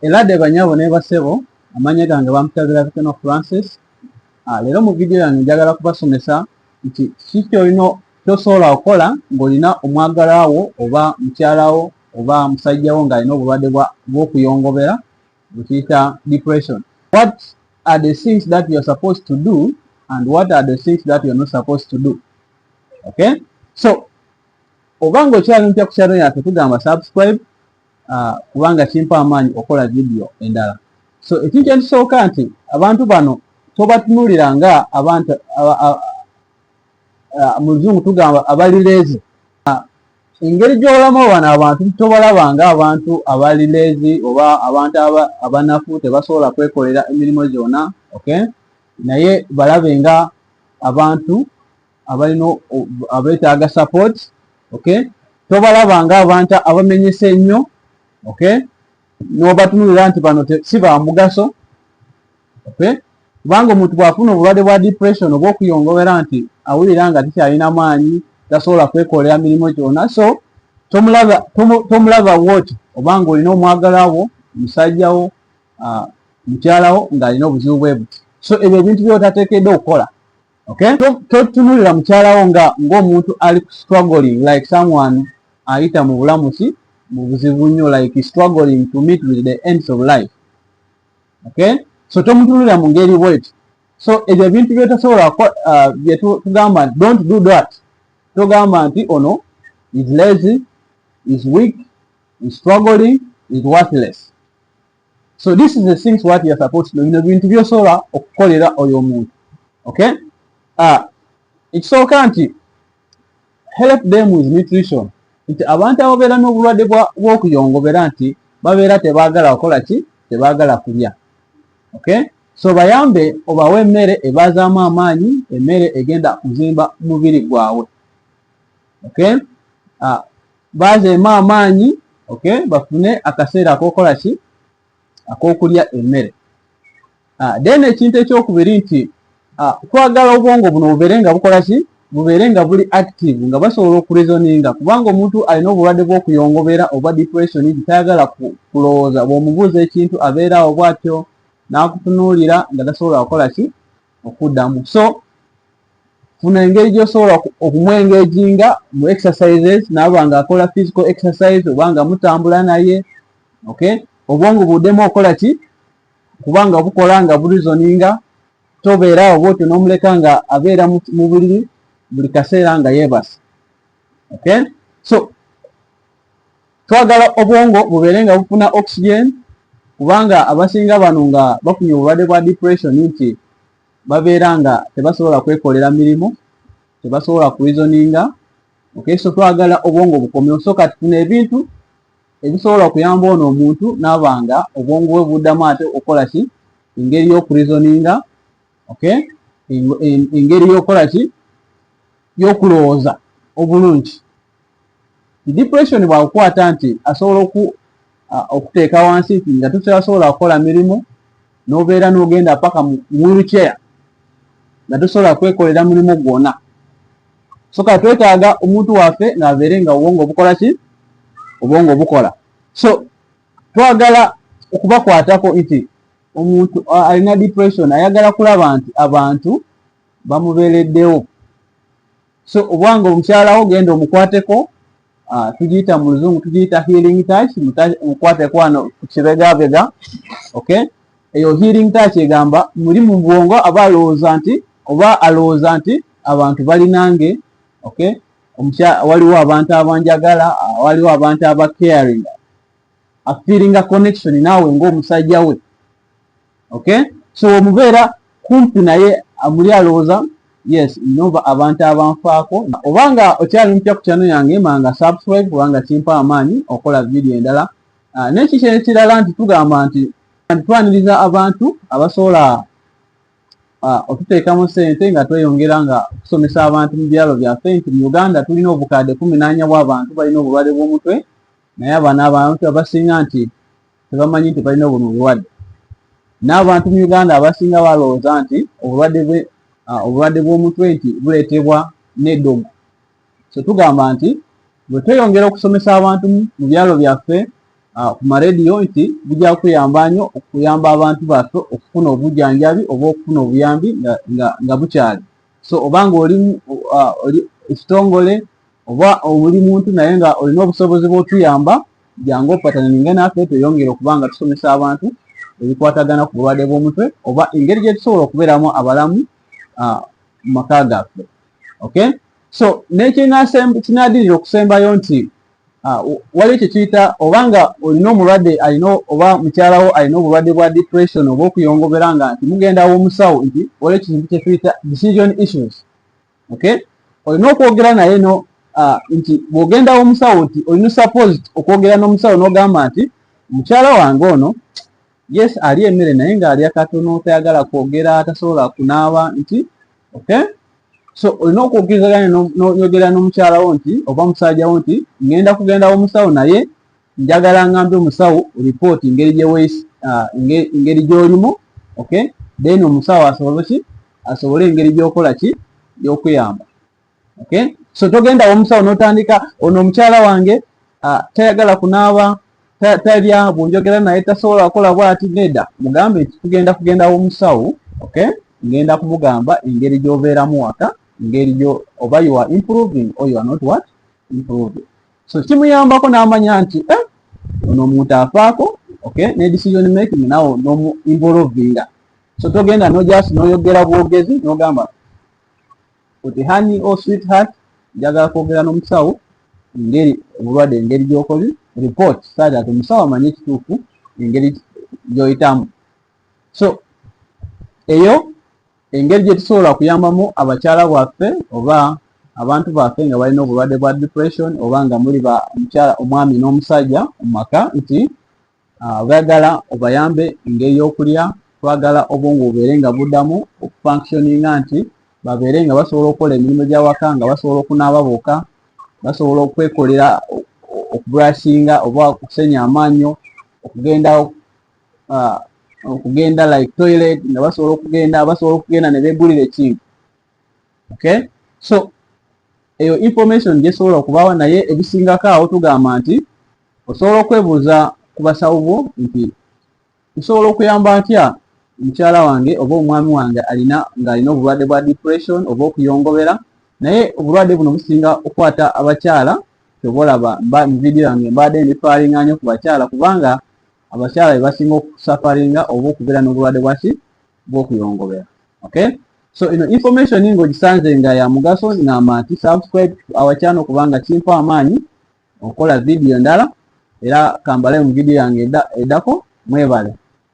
Elade banyabo ne basebo amanya gange bamutagala Keno Francis. Lero mu video yange njagala kubasomesa nti kiki olina tosobola okola ng'olina omwagalaawo oba mukyalawo oba musajjawo ng'alina obulwadde bw'okuyongobera bukiyita depression. What are the things that you are supposed to do and what are the things that you are not supposed to do? Okay? So, obanga okyali mpya ku channel yaffe tugamba subscribe kubanga kimpa amaanyi okola video endala. So, ekintu ekisooka nti abantu bano tobatunulira nga abantu mu luzungu tugamba abali lazy. Engeri gy'olamu bano abantu tobalaba nga abantu abali lazy oba abantu abanafu tebasobola kwekolera emirimu gyonna. Okay? Naye balabe nga abantu abalina abeetaaga support. Okay? Tobalaba nga abantu abamenyese ennyo. Okay? N'obatunulira nti bano si ba mugaso. Okay? Kubanga omuntu bw'afuna obulwadde bwa depression oba okuyongobera nti awulira nga tikyalina maanyi tasobola kwekolera mirimu gyonna. So tomulaba woti obanga olina omwagalawo musajjawo mukyalawo ng'alina obuzibu bwe buti. So ebyo ebintu by'otateekeddwa okukola. Okay? Totunulira mukyalawo ng'omuntu ali struggling like someone ayita mu bulamusi mu buzibu nnyo like struggling to meet with the ends of life. Okay? So tomutunulira mu ngeri bweti. So ebyo ebintu by'otasobola bye tugamba don't do that. Togamba nti ono is lazy, is weak, is struggling, is worthless. So this is the things what you are supposed to do. Bino bintu by'osobola okukolera oyo omuntu. Okay? Ekisooka nti help them with nutrition. Nti abantu ababeera n'obulwadde bw'okuyongobera nti babeera tebaagala kukola ki? Tebaagala kulya. Okay? So bayambe obawe emmere ebazaamu amaanyi, emmere egenda kuzimba mubiri gwabwe. Okay? Bazeemu amaanyi, okay? Bafune akaseera ak'okola ki? Ak'okulya emmere. Then ekintu ekyokubiri nti twagala obwongo buno bubeere nga bukola ki? Bubeere nga buli active nga basobola okureasoninga kubanga omuntu alina obulwadde bw'okuyongobera oba depression tayagala kulowooza. Bw'omubuuza ekintu abeerawo bw'atyo n'akutunuulira nga tasobola kukola ki? Okuddamu. So funa engeri gy'osobola okumwengeginga mu exercises n'aba nga akola physical exercise oba nga mutambula naye. Okay? Obwongo buddemu okola ki? Kubanga bukola nga bureasoninga. Tobeeraawo bw'otyo n'omuleka nga abeera mu buliri buli kaseera nga yeebase. Okay? So twagala obwongo bubeere nga bufuna oxygen kubanga abasinga bano nga bafunye obulwadde bwa depression nti babeera nga tebasobola kwekolera mirimu, tebasobola kureasoninga. Okay? So twagala obwongo bukomyewo. So kati tufuna ebintu ebisobola okuyamba ono omuntu n'abanga obwongo bwe buddamu ate okola ki? Engeri y'okureasoninga. Okay? Engeri y'okola ki? Y'okulowooza obulungi. Depression bw'akukwata nti asobola okuteeka wansi nti nga tosobola kukola mirimu n'obeera n'ogenda paka mu wheelchair nga tosobola kwekolera mirimu gwonna. So kati twetaaga omuntu waffe ng'abeere nga obwongo bukola ki? Obwongo bukola. So twagala okubakwatako nti omuntu alina depression ayagala kulaba nti abantu bamubeereddewo. So obwanga omukyalawo genda omukwateko, tugiyita mu luzungu tugiyita healing touch, mukwateko wano ku kibegabega. Okay? Eyo healing touch egamba muli mu bwongo aba alowooza nti abantu bali nange. Okay? Waliwo abantu abanjagala, waliwo abantu aba caring, a feeling a connection naawe ng'omusajja we. Okay? So omubeera kumpi naye amuli alowooza yes nova abantu abanfaako. Obanga okyali mpya ku channel yange manga subscribe kubanga kimpa amaanyi okola video endala. N'ekiki ekirala nti tugamba nti twaniriza abantu abasobola okuteekamu ssente nga tweyongera nga kusomesa abantu mu byalo byaffe nti mu Uganda tulina obukadde 14 bw'abantu balina obulwadde bw'omutwe naye abana abantu abasinga nti tebamanyi nti balina buno obulwadde. N'abantu mu Uganda abasinga balowooza nti obulwadde bw'omutwe nti buleetebwa n'eddogo. So tugamba nti bwe tweyongera okusomesa abantu mu byalo byaffe ku radio nti bujja kuyamba nnyo okuyamba abantu baffe okufuna obujjanjabi oba okufuna obuyambi nga bukyali. So obanga oli ekitongole oba oli muntu naye nga olina obusobozi bw'otuyamba, jangu opataninge naffe tweyongere okubanga tusomesa abantu ebikwatagana ku bulwadde bw'omutwe oba engeri gye tusobola okubeeramu abalamu mu maka gaffe. Okay? So n'ekinadirira okusembayo nti waliwo kye tuyita obanga olina omulwadde oba mukyalawo alina obulwadde bwa depression oba okuyongobera nga nti mugendawo omusawo nti waliwo ekintu kye tuyita decision issues. Okay? Olina okwogera naye nti bw'ogendawo omusawo nti olina suppose okwogera n'omusawo n'ogamba nti mukyala wange ono yes ali emmere naye ng'alya katono, tayagala kwogera, tasobola kunaaba nti okay? So olina okwogeraganya n'oyogera n'omukyalawo nti oba musajjawo nti ngenda kugendawo omusawo naye njagala ngambe omusawo report engeri gy'olimu. Okay? Then omusawo asobole engeri gy'okola ki y'okuyamba. Okay? So togendawo omusawo n'otandika ono omukyala wange tayagala kunaaba, talya, bw'onjogera naye tasobola kukola bw'ati. Nedda, mugambe nti tugenda kugendawo omusawo. Okay? Ngenda kumugamba engeri gy'obeeramu waka, engeri oba you are improving or you are not what improving. So kimuyambako n'amanya nti ono omuntu afaako. Okay? Ne decision making nawo n'omu involvinga. So togenda n'oyogera bwogezi n'ogamba oti honey or sweetheart njagala kwogera n'omusawo obulwadde engeri gy'okoli report so that omusawo amanye ekituufu engeri gy'oyitamu. So eyo engeri gye tusobola kuyambamu abakyala bwaffe oba abantu baffe nga balina obulwadde bwa depression oba nga muli omwami n'omusajja mu maka nti bayagala obayambe engeri y'okulya, twagala obwongo bubeere nga buddamu okufunctioninga nti babeere nga basobola okukola emirimu gy'awaka, nga basobola okunaaba bokka, basobola okwekolera okubrushinga oba okusenya amannyo, okugenda like toilet nga basobola okugenda ne beegulira ekintu. Okay? So eyo information gyesobola okubawa, naye ebisingako awo tugamba nti osobola okwebuuza ku basawo bo nti nsobola okuyamba ntya mukyala wange oba omwami wange ng'alina obulwadde bwa depression oba okuyongobera. Naye obulwadde buno businga okwata abakyala. Kyobolaba mu video yange mbadde ndifaalinga nnyo ku bakyala kubanga abakyala bebasinga okusafaringa oba okubeera n'obulwadde bw'okuyongobera. Okay? So ino information ng'ogisanze nga ya mugaso, ngamba nti subscribe to our channel kubanga kimpa amaanyi okola video ndala, era kambale mu video yange eddako. Mwebale.